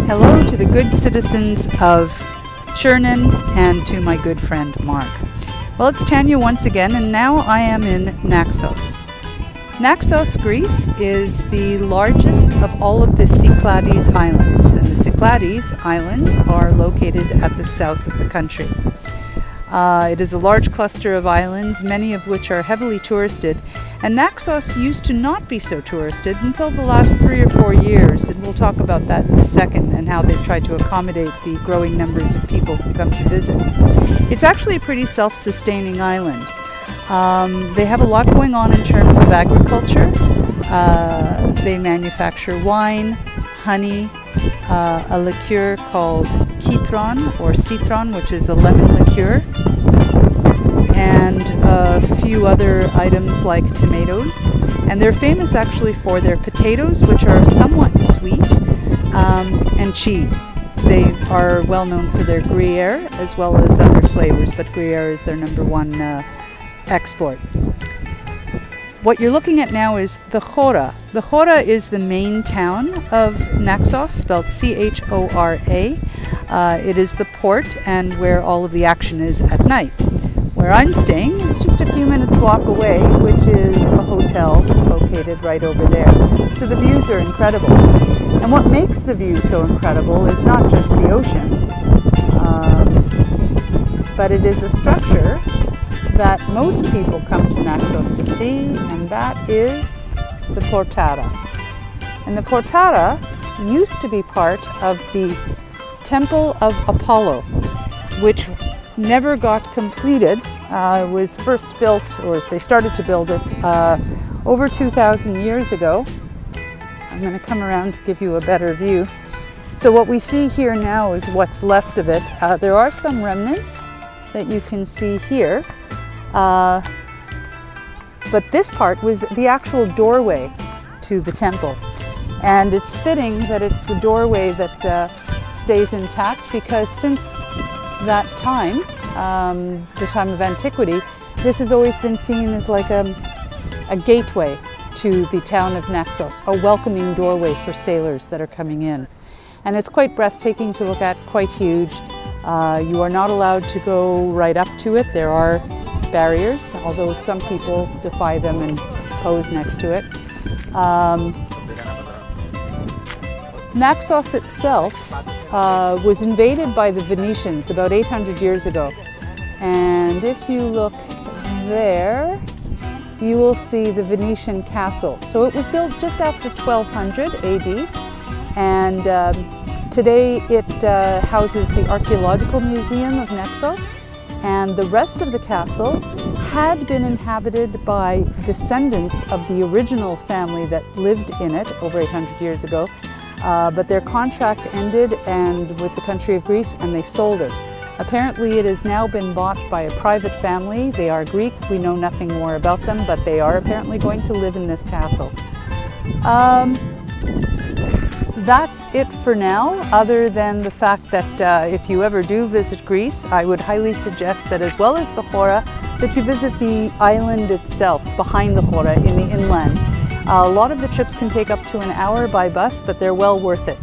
Hello to the good citizens of Chernin and to my good friend Mark. Well, it's Tania once again, and now I am in Naxos. Naxos, Greece, is the largest of all of the Cyclades Islands, and the Cyclades Islands are located at the south of the country. It is a large cluster of islands, many of which are heavily touristed, and Naxos used to not be so touristed until the last 3 or 4 years, and we'll talk about that in a second and how they've tried to accommodate the growing numbers of people who come to visit. It's actually a pretty self-sustaining island. They have a lot going on in terms of agriculture. They manufacture wine, honey, a liqueur called citron, which is a lemon liqueur, and a few other items like tomatoes. And they're famous actually for their potatoes, which are somewhat sweet, and cheese. They are well known for their Gruyere as well as other flavors, but Gruyere is their number one export. What you're looking at now is the Chora. The Chora is the main town of Naxos, spelled C-H-O-R-A. It is the port and where all of the action is at night. Where I'm staying is just a few minutes walk away, which is a hotel located right over there. So the views are incredible. And what makes the view so incredible is not just the ocean, but it is a structure that most people come to Naxos to see, and that is the Portara. And the Portara used to be part of the Temple of Apollo, which never got completed. It was first built, or they started to build it over 2,000 years ago. I'm going to come around to give you a better view. So what we see here now is what's left of it. There are some remnants that you can see here. But this part was the actual doorway to the temple. And it's fitting that it's the doorway that stays intact, because since that time, the time of antiquity, this has always been seen as like a gateway to the town of Naxos, a welcoming doorway for sailors that are coming in. And it's quite breathtaking to look at, quite huge. You are not allowed to go right up to it. There are barriers, although some people defy them and pose next to it. Naxos itself was invaded by the Venetians about 800 years ago. And if you look there, you will see the Venetian castle. So it was built just after 1200 AD, and today it houses the Archaeological Museum of Naxos. And the rest of the castle had been inhabited by descendants of the original family that lived in it over 800 years ago. But their contract ended and with the country of Greece, and they sold it. Apparently it has now been bought by a private family. They are Greek. We know nothing more about them, but they are apparently going to live in this castle. That's it for now, other than the fact that if you ever do visit Greece, I would highly suggest that, as well as the Chora, that you visit the island itself behind the Chora in the inland. A lot of the trips can take up to an hour by bus, but they're well worth it.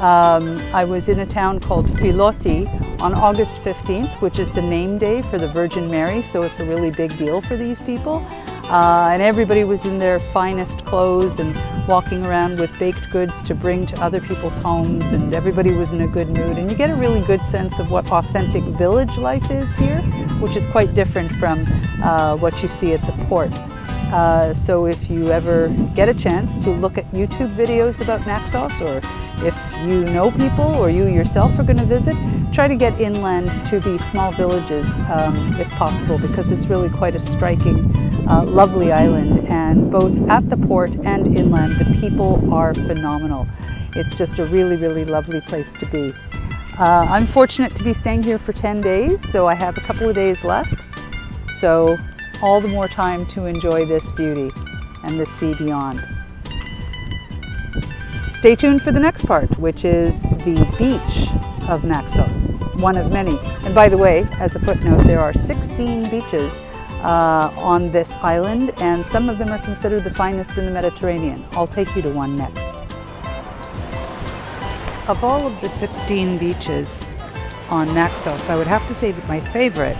I was in a town called Philoti on August 15th, which is the name day for the Virgin Mary, so it's a really big deal for these people. And everybody was in their finest clothes and walking around with baked goods to bring to other people's homes, and everybody was in a good mood. And you get a really good sense of what authentic village life is here, which is quite different from what you see at the port. So if you ever get a chance to look at YouTube videos about Naxos, or if you know people or you yourself are going to visit, try to get inland to the small villages if possible, because it's really quite a striking, lovely island. And both at the port and inland, the people are phenomenal. It's just a really, really lovely place to be. I'm fortunate to be staying here for 10 days, so I have a couple of days left. So all the more time to enjoy this beauty and the sea beyond. Stay tuned for the next part, which is the beach of Naxos, one of many. And by the way, as a footnote, there are 16 beaches on this island, and some of them are considered the finest in the Mediterranean. I'll take you to one next. of all of the 16 beaches on Naxos, I would have to say that my favorite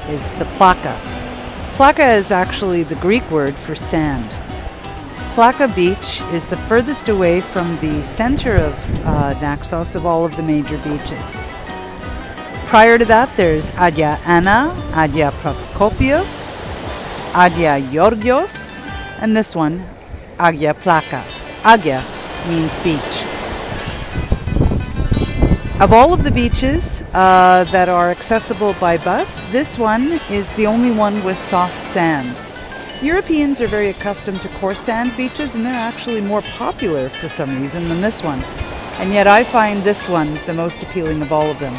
is the Plaka. Plaka is actually the Greek word for sand. Plaka Beach is the furthest away from the center of Naxos of all of the major beaches. Prior to that, there's Agia Anna, Agia Prokopios, Agia Georgios, and this one, Agia Plaka. Agia means beach. Of all of the beaches that are accessible by bus, this one is the only one with soft sand. Europeans are very accustomed to coarse sand beaches, and they're actually more popular for some reason than this one. And yet I find this one the most appealing of all of them.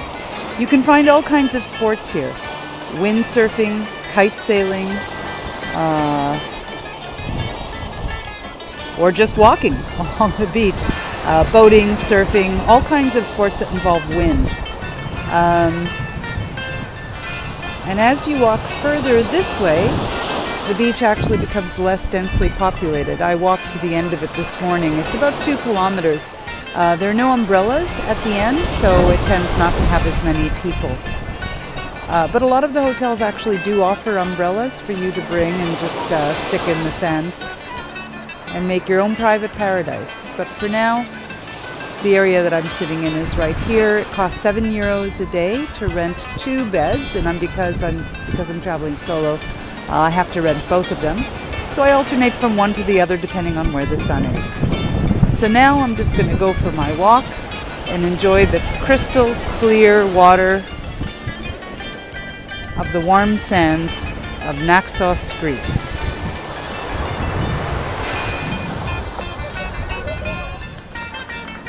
You can find all kinds of sports here. Windsurfing, kite sailing, or just walking along the beach. Boating, surfing, all kinds of sports that involve wind. And as you walk further this way, the beach actually becomes less densely populated. I walked to the end of it this morning. It's about 2 kilometers. There are no umbrellas at the end, so it tends not to have as many people. But a lot of the hotels actually do offer umbrellas for you to bring and just stick in the sand and make your own private paradise. But for now, the area that I'm sitting in is right here. It costs €7 a day to rent 2 beds, and because I'm traveling solo, I have to rent both of them. So I alternate from one to the other depending on where the sun is. So now I'm just going to go for my walk and enjoy the crystal clear water of the warm sands of Naxos, Greece.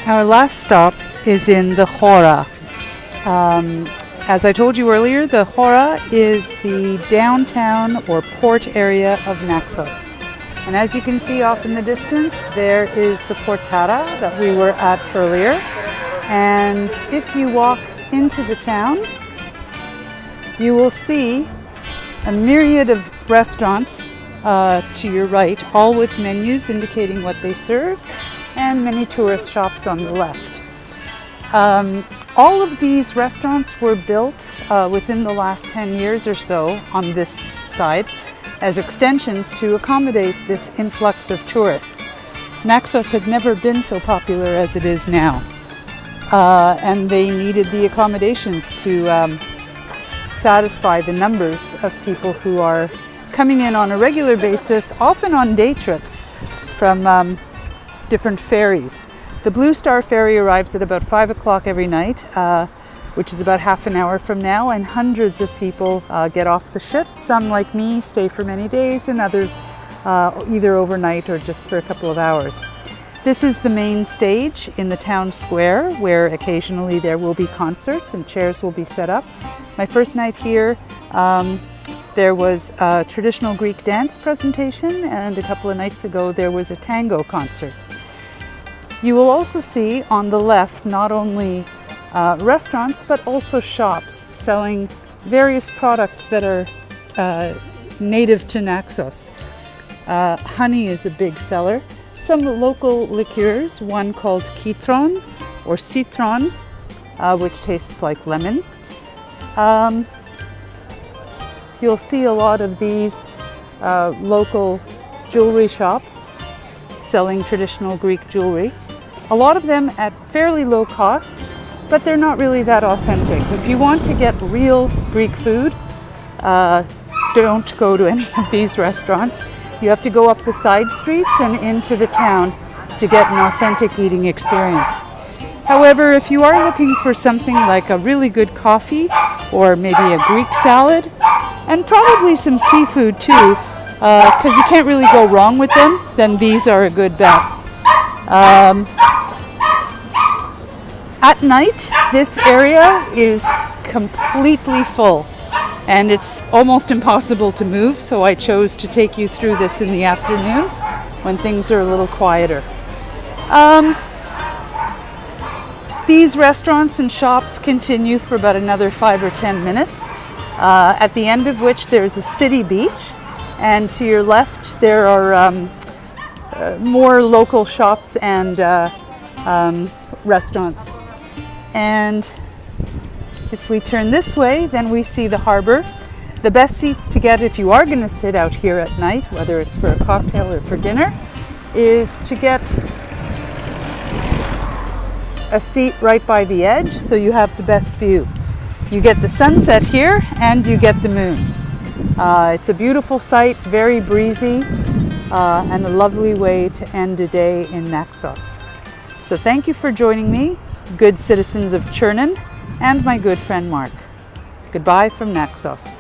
Our last stop is in the Hora. As I told you earlier, the Hora is the downtown or port area of Naxos. And as you can see off in the distance, there is the Portara that we were at earlier. And if you walk into the town, you will see a myriad of restaurants to your right, all with menus indicating what they serve, and many tourist shops on the left. All of these restaurants were built within the last 10 years or so on this side as extensions to accommodate this influx of tourists. Naxos had never been so popular as it is now, and they needed the accommodations to satisfy the numbers of people who are coming in on a regular basis, often on day trips from different ferries. The Blue Star ferry arrives at about 5 o'clock every night, which is about half an hour from now, and hundreds of people get off the ship. Some, like me, stay for many days, and others either overnight or just for a couple of hours. This is the main stage in the town square, where occasionally there will be concerts and chairs will be set up. My first night here, there was a traditional Greek dance presentation, and a couple of nights ago there was a tango concert. You will also see on the left not only restaurants but also shops selling various products that are native to Naxos. Honey is a big seller. Some local liqueurs, one called Kitron or Citron, which tastes like lemon. You'll see a lot of these local jewelry shops selling traditional Greek jewelry. A lot of them at fairly low cost, but they're not really that authentic. If you want to get real Greek food, don't go to any of these restaurants. You have to go up the side streets and into the town to get an authentic eating experience. However, if you are looking for something like a really good coffee or maybe a Greek salad, and probably some seafood too, because you can't really go wrong with them, then these are a good bet. At night, this area is completely full, and it's almost impossible to move, so I chose to take you through this in the afternoon when things are a little quieter. These restaurants and shops continue for about another 5 or 10 minutes, at the end of which there's a city beach, and to your left there are more local shops and restaurants And if we turn this way, then we see the harbor. The best seats to get if you are going to sit out here at night, whether it's for a cocktail or for dinner, is to get a seat right by the edge so you have the best view. You get the sunset here and you get the moon. It's a beautiful sight, very breezy, and a lovely way to end a day in Naxos. So thank you for joining me, good citizens of Chernin, and my good friend Mark. Goodbye from Naxos.